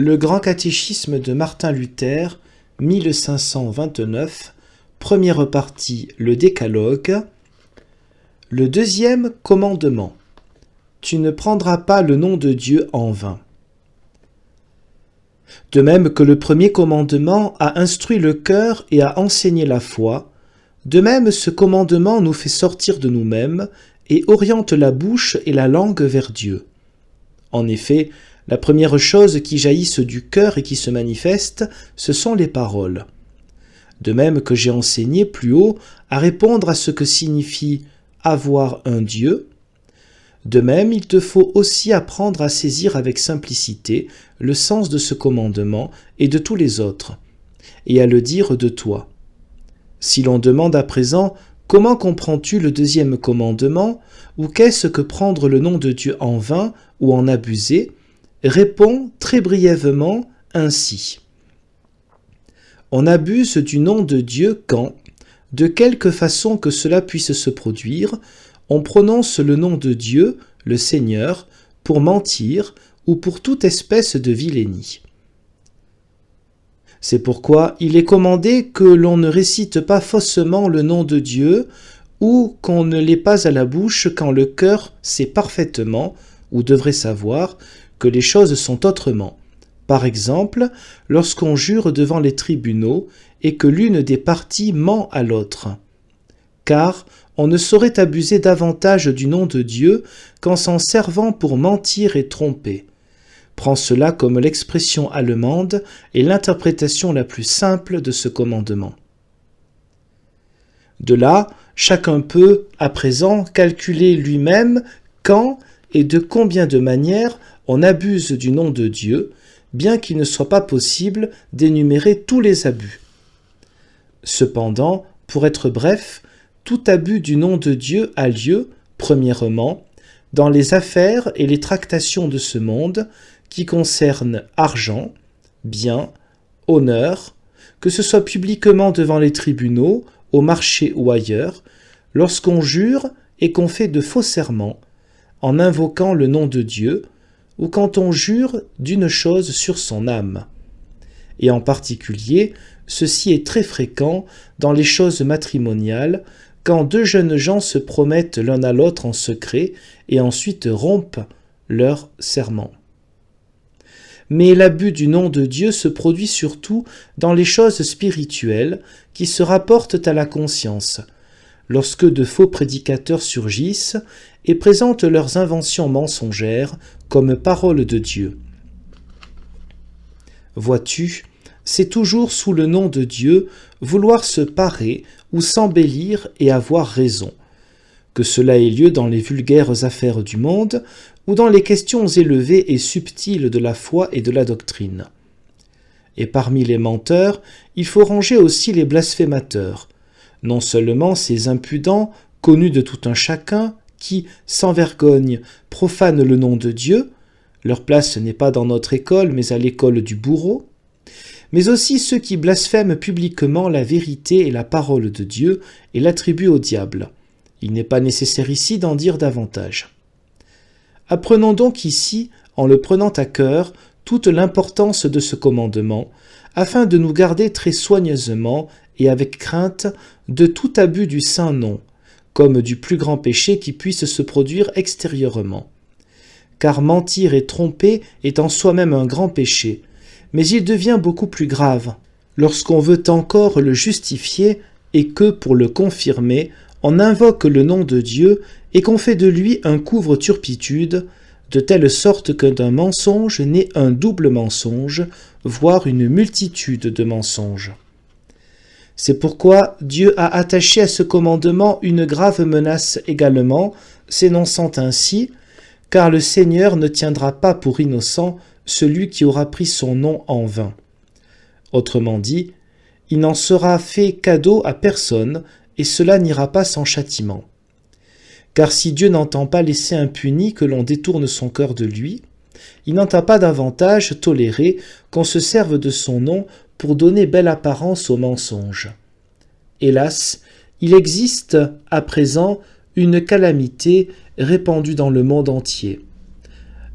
Le Grand Catéchisme de Martin Luther, 1529, première partie, le Décalogue. Le deuxième commandement. Tu ne prendras pas le nom de Dieu en vain. De même que le premier commandement a instruit le cœur et a enseigné la foi, de même ce commandement nous fait sortir de nous-mêmes et oriente la bouche et la langue vers Dieu. En effet, la première chose qui jaillissent du cœur et qui se manifeste, ce sont les paroles. De même que j'ai enseigné plus haut à répondre à ce que signifie avoir un Dieu, de même il te faut aussi apprendre à saisir avec simplicité le sens de ce commandement et de tous les autres, et à le dire de toi. Si l'on demande à présent comment comprends-tu le deuxième commandement, ou qu'est-ce que prendre le nom de Dieu en vain ou en abuser, réponds très brièvement ainsi. On abuse du nom de Dieu quand, de quelque façon que cela puisse se produire, on prononce le nom de Dieu, le Seigneur, pour mentir ou pour toute espèce de vilainie. C'est pourquoi il est commandé que l'on ne récite pas faussement le nom de Dieu ou qu'on ne l'ait pas à la bouche quand le cœur sait parfaitement, ou devrait savoir, que les choses sont autrement. Par exemple, lorsqu'on jure devant les tribunaux et que l'une des parties ment à l'autre. Car on ne saurait abuser davantage du nom de Dieu qu'en s'en servant pour mentir et tromper. Prends cela comme l'expression allemande et l'interprétation la plus simple de ce commandement. De là, chacun peut, à présent, calculer lui-même quand et de combien de manières on abuse du nom de Dieu, bien qu'il ne soit pas possible d'énumérer tous les abus. Cependant, pour être bref, tout abus du nom de Dieu a lieu, premièrement, dans les affaires et les tractations de ce monde qui concernent argent, biens, honneur, que ce soit publiquement devant les tribunaux, au marché ou ailleurs, lorsqu'on jure et qu'on fait de faux serments, en invoquant le nom de Dieu, ou quand on jure d'une chose sur son âme. Et en particulier, ceci est très fréquent dans les choses matrimoniales, quand deux jeunes gens se promettent l'un à l'autre en secret et ensuite rompent leur serment. Mais l'abus du nom de Dieu se produit surtout dans les choses spirituelles qui se rapportent à la conscience, lorsque de faux prédicateurs surgissent et présentent leurs inventions mensongères comme paroles de Dieu. Vois-tu, c'est toujours sous le nom de Dieu vouloir se parer ou s'embellir et avoir raison, que cela ait lieu dans les vulgaires affaires du monde ou dans les questions élevées et subtiles de la foi et de la doctrine. Et parmi les menteurs, il faut ranger aussi les blasphémateurs, non seulement ces impudents, connus de tout un chacun, qui, sans vergogne, profanent le nom de Dieu, leur place n'est pas dans notre école, mais à l'école du bourreau, mais aussi ceux qui blasphèment publiquement la vérité et la parole de Dieu et l'attribuent au diable. Il n'est pas nécessaire ici d'en dire davantage. Apprenons donc ici, en le prenant à cœur, toute l'importance de ce commandement, afin de nous garder très soigneusement et avec crainte de tout abus du saint nom, comme du plus grand péché qui puisse se produire extérieurement. Car mentir et tromper est en soi-même un grand péché, mais il devient beaucoup plus grave lorsqu'on veut encore le justifier et que, pour le confirmer, on invoque le nom de Dieu et qu'on fait de lui un couvre-turpitude, de telle sorte que d'un mensonge naît un double mensonge, voire une multitude de mensonges. C'est pourquoi Dieu a attaché à ce commandement une grave menace également, s'énonçant ainsi « Car le Seigneur ne tiendra pas pour innocent celui qui aura pris son nom en vain. » Autrement dit, il n'en sera fait cadeau à personne, et cela n'ira pas sans châtiment. Car si Dieu n'entend pas laisser impuni que l'on détourne son cœur de lui, il n'entend pas davantage tolérer qu'on se serve de son nom pour donner belle apparence au mensonge. Hélas, il existe à présent une calamité répandue dans le monde entier.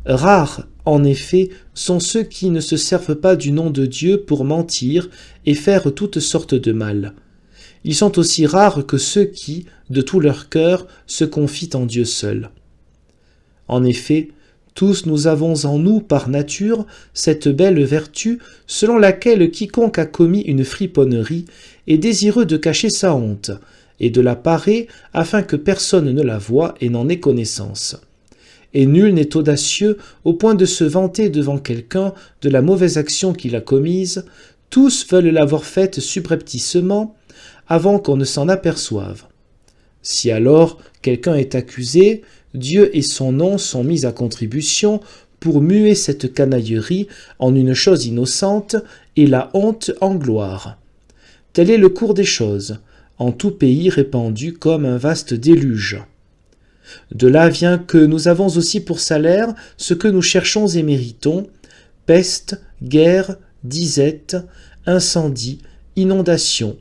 Rares en effet, sont ceux qui ne se servent pas du nom de Dieu pour mentir et faire toutes sortes de mal. Ils sont aussi rares que ceux qui, de tout leur cœur, se confient en Dieu seul. En effet, tous nous avons en nous, par nature, cette belle vertu selon laquelle quiconque a commis une friponnerie est désireux de cacher sa honte et de la parer afin que personne ne la voie et n'en ait connaissance. Et nul n'est audacieux au point de se vanter devant quelqu'un de la mauvaise action qu'il a commise, tous veulent l'avoir faite subrepticement, avant qu'on ne s'en aperçoive. Si alors quelqu'un est accusé, Dieu et son nom sont mis à contribution pour muer cette canaillerie en une chose innocente et la honte en gloire. Tel est le cours des choses, en tout pays répandu comme un vaste déluge. De là vient que nous avons aussi pour salaire ce que nous cherchons et méritons, peste, guerre, disette, incendie, inondation,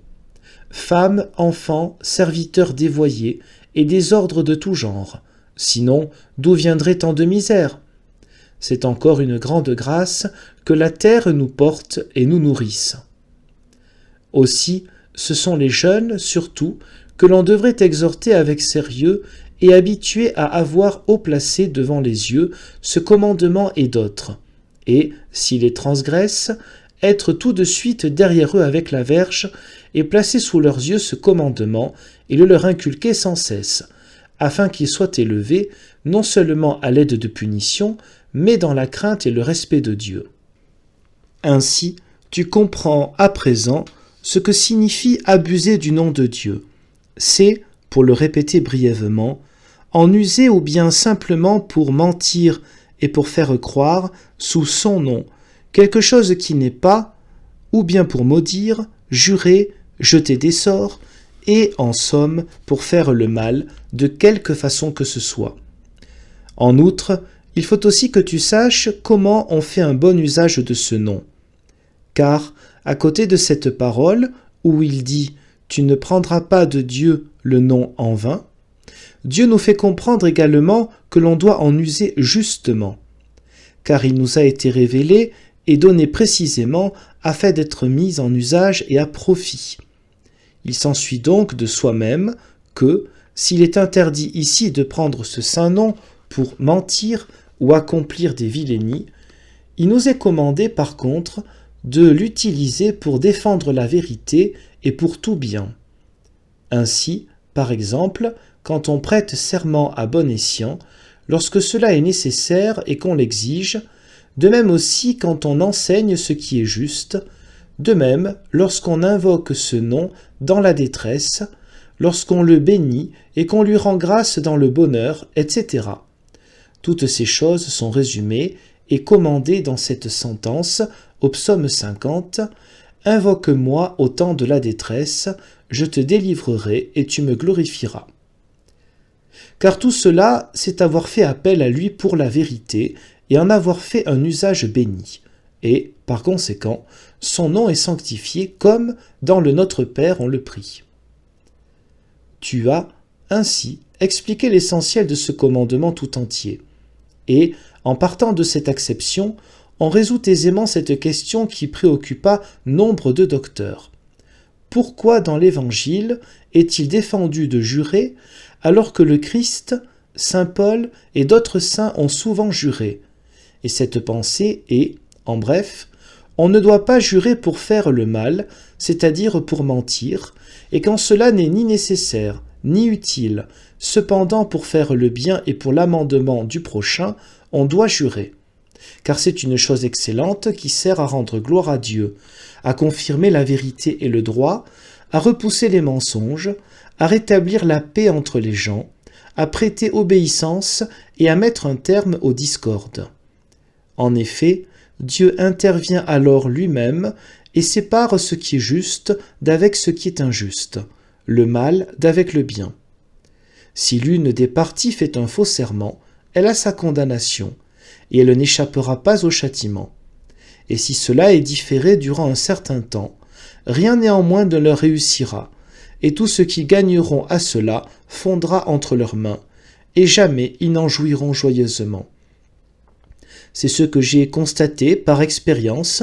femmes, enfants, serviteurs dévoyés et désordres de tout genre. Sinon, d'où viendrait tant de misère? C'est encore une grande grâce que la terre nous porte et nous nourrisse. Aussi, ce sont les jeunes, surtout, que l'on devrait exhorter avec sérieux et habituer à avoir haut placé devant les yeux ce commandement et d'autres, et, s'ils les transgressent, être tout de suite derrière eux avec la verge et placer sous leurs yeux ce commandement et le leur inculquer sans cesse, afin qu'ils soient élevés non seulement à l'aide de punitions, mais dans la crainte et le respect de Dieu. Ainsi, tu comprends à présent ce que signifie abuser du nom de Dieu. C'est, pour le répéter brièvement, en user ou bien simplement pour mentir et pour faire croire, sous son nom, quelque chose qui n'est pas, ou bien pour maudire, jurer, jeter des sorts, et, en somme, pour faire le mal, de quelque façon que ce soit. En outre, il faut aussi que tu saches comment on fait un bon usage de ce nom. Car, à côté de cette parole, où il dit « Tu ne prendras pas de Dieu le nom en vain », Dieu nous fait comprendre également que l'on doit en user justement, car il nous a été révélé et donné précisément afin d'être mis en usage et à profit. Il s'ensuit donc de soi-même que, s'il est interdit ici de prendre ce saint nom pour mentir ou accomplir des vilainies, il nous est commandé par contre de l'utiliser pour défendre la vérité et pour tout bien. Ainsi, par exemple, quand on prête serment à bon escient, lorsque cela est nécessaire et qu'on l'exige, de même aussi quand on enseigne ce qui est juste, de même lorsqu'on invoque ce nom dans la détresse, lorsqu'on le bénit et qu'on lui rend grâce dans le bonheur, etc. Toutes ces choses sont résumées et commandées dans cette sentence au psaume 50 « Invoque-moi au temps de la détresse, je te délivrerai et tu me glorifieras. » Car tout cela, c'est avoir fait appel à lui pour la vérité et en avoir fait un usage béni. Et, par conséquent, son nom est sanctifié comme dans le Notre Père on le prie. Tu as, ainsi, expliqué l'essentiel de ce commandement tout entier. Et, en partant de cette acception, on résout aisément cette question qui préoccupa nombre de docteurs. Pourquoi dans l'Évangile est-il défendu de jurer alors que le Christ, saint Paul et d'autres saints ont souvent juré? Et cette pensée est, en bref, on ne doit pas jurer pour faire le mal, c'est-à-dire pour mentir, et quand cela n'est ni nécessaire, ni utile, cependant pour faire le bien et pour l'amendement du prochain, on doit jurer. Car c'est une chose excellente qui sert à rendre gloire à Dieu, à confirmer la vérité et le droit, à repousser les mensonges, à rétablir la paix entre les gens, à prêter obéissance et à mettre un terme aux discordes. En effet, Dieu intervient alors lui-même et sépare ce qui est juste d'avec ce qui est injuste, le mal d'avec le bien. Si l'une des parties fait un faux serment, elle a sa condamnation, et elle n'échappera pas au châtiment. Et si cela est différé durant un certain temps, rien néanmoins ne leur réussira, et tout ce qu'ils gagneront à cela fondra entre leurs mains, et jamais ils n'en jouiront joyeusement. C'est ce que j'ai constaté par expérience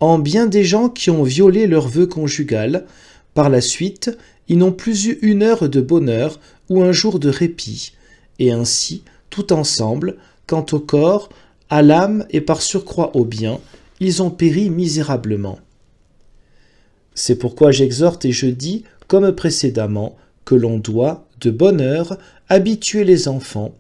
en bien des gens qui ont violé leur vœu conjugal. Par la suite, ils n'ont plus eu une heure de bonheur ou un jour de répit, et ainsi, tout ensemble, quant au corps, à l'âme et par surcroît au bien, ils ont péri misérablement. C'est pourquoi j'exhorte et je dis, comme précédemment, que l'on doit, de bonne heure, habituer les enfants,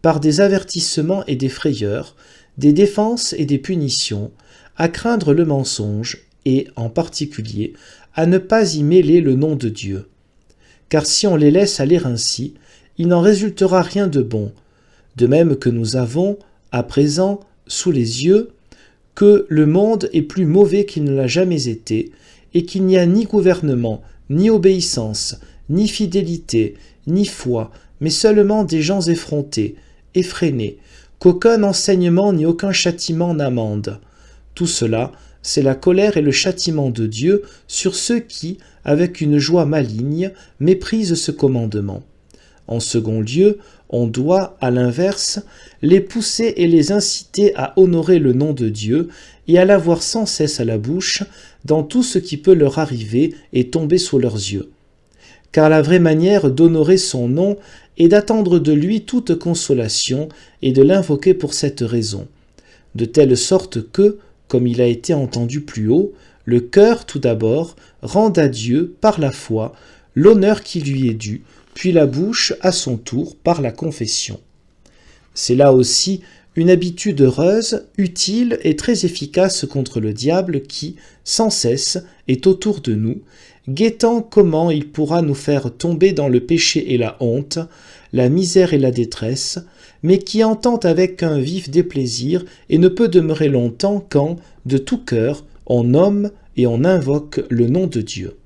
par des avertissements et des frayeurs, des défenses et des punitions, à craindre le mensonge et, en particulier, à ne pas y mêler le nom de Dieu. Car si on les laisse aller ainsi, il n'en résultera rien de bon, de même que nous avons, à présent, sous les yeux, que le monde est plus mauvais qu'il ne l'a jamais été, et qu'il n'y a ni gouvernement, ni obéissance, ni fidélité, ni foi, mais seulement des gens effrontés, effrénés, qu'aucun enseignement ni aucun châtiment n'amende. Tout cela, c'est la colère et le châtiment de Dieu sur ceux qui, avec une joie maligne, méprisent ce commandement. En second lieu, on doit, à l'inverse, les pousser et les inciter à honorer le nom de Dieu et à l'avoir sans cesse à la bouche dans tout ce qui peut leur arriver et tomber sous leurs yeux. Car la vraie manière d'honorer son nom est d'attendre de lui toute consolation et de l'invoquer pour cette raison, de telle sorte que, comme il a été entendu plus haut, le cœur tout d'abord rende à Dieu, par la foi, l'honneur qui lui est dû, puis la bouche, à son tour, par la confession. C'est là aussi une habitude heureuse, utile et très efficace contre le diable qui, sans cesse, est autour de nous, guettant comment il pourra nous faire tomber dans le péché et la honte, la misère et la détresse, mais qui entend avec un vif déplaisir et ne peut demeurer longtemps quand, de tout cœur, on nomme et on invoque le nom de Dieu.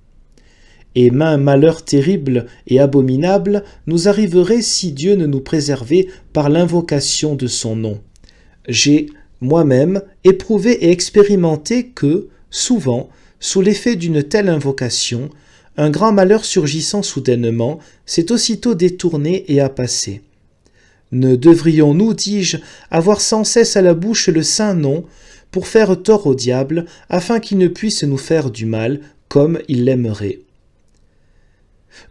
Et maint malheur terrible et abominable nous arriverait si Dieu ne nous préservait par l'invocation de son nom. J'ai, moi-même, éprouvé et expérimenté que, souvent, sous l'effet d'une telle invocation, un grand malheur surgissant soudainement s'est aussitôt détourné et a passé. Ne devrions-nous, dis-je, avoir sans cesse à la bouche le saint nom pour faire tort au diable, afin qu'il ne puisse nous faire du mal comme il l'aimerait.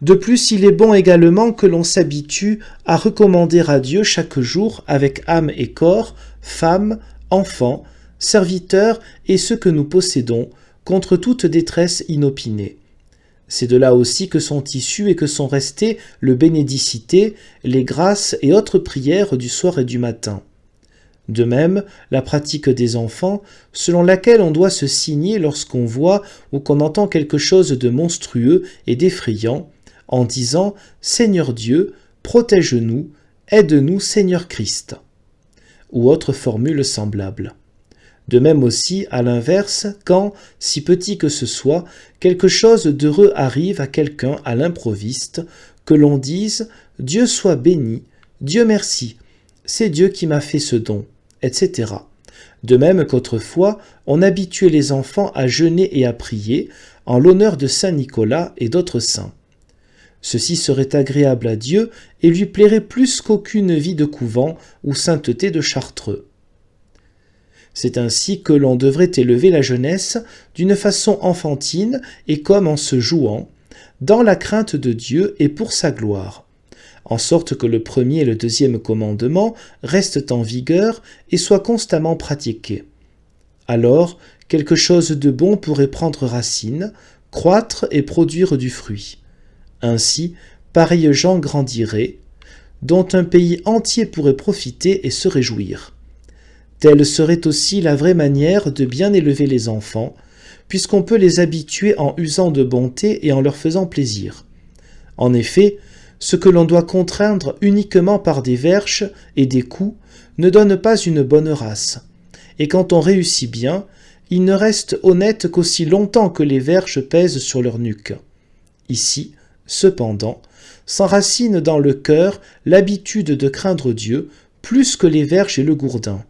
De plus, il est bon également que l'on s'habitue à recommander à Dieu chaque jour avec âme et corps, femmes, enfants, serviteurs et ceux que nous possédons, contre toute détresse inopinée. C'est de là aussi que sont issus et que sont restés le bénédicité, les grâces et autres prières du soir et du matin. De même, la pratique des enfants, selon laquelle on doit se signer lorsqu'on voit ou qu'on entend quelque chose de monstrueux et d'effrayant, en disant « Seigneur Dieu, protège-nous, aide-nous Seigneur Christ » ou autre formule semblable. De même aussi, à l'inverse, quand, si petit que ce soit, quelque chose d'heureux arrive à quelqu'un à l'improviste, que l'on dise « Dieu soit béni, Dieu merci, c'est Dieu qui m'a fait ce don », etc. De même qu'autrefois, on habituait les enfants à jeûner et à prier en l'honneur de Saint Nicolas et d'autres saints. Ceci serait agréable à Dieu et lui plairait plus qu'aucune vie de couvent ou sainteté de Chartreux. C'est ainsi que l'on devrait élever la jeunesse d'une façon enfantine et comme en se jouant, dans la crainte de Dieu et pour sa gloire, en sorte que le premier et le deuxième commandement restent en vigueur et soient constamment pratiqués. Alors, quelque chose de bon pourrait prendre racine, croître et produire du fruit. Ainsi, pareils gens grandiraient, dont un pays entier pourrait profiter et se réjouir. Telle serait aussi la vraie manière de bien élever les enfants, puisqu'on peut les habituer en usant de bonté et en leur faisant plaisir. En effet, ce que l'on doit contraindre uniquement par des verches et des coups ne donne pas une bonne race, et quand on réussit bien, ils ne restent honnêtes qu'aussi longtemps que les verches pèsent sur leur nuque. Ici, cependant, s'enracine dans le cœur l'habitude de craindre Dieu plus que les verges et le gourdin.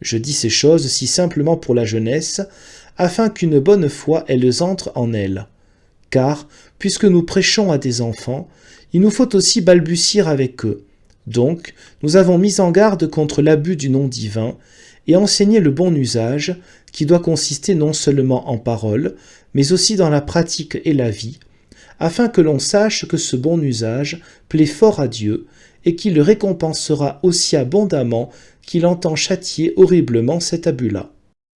Je dis ces choses si simplement pour la jeunesse, afin qu'une bonne foi elles entrent en elle. Car, puisque nous prêchons à des enfants, il nous faut aussi balbutier avec eux. Donc, nous avons mis en garde contre l'abus du nom divin, et enseigner le bon usage, qui doit consister non seulement en paroles, mais aussi dans la pratique et la vie, afin que l'on sache que ce bon usage plaît fort à Dieu, et qu'il le récompensera aussi abondamment qu'il entend châtier horriblement cet abus-là.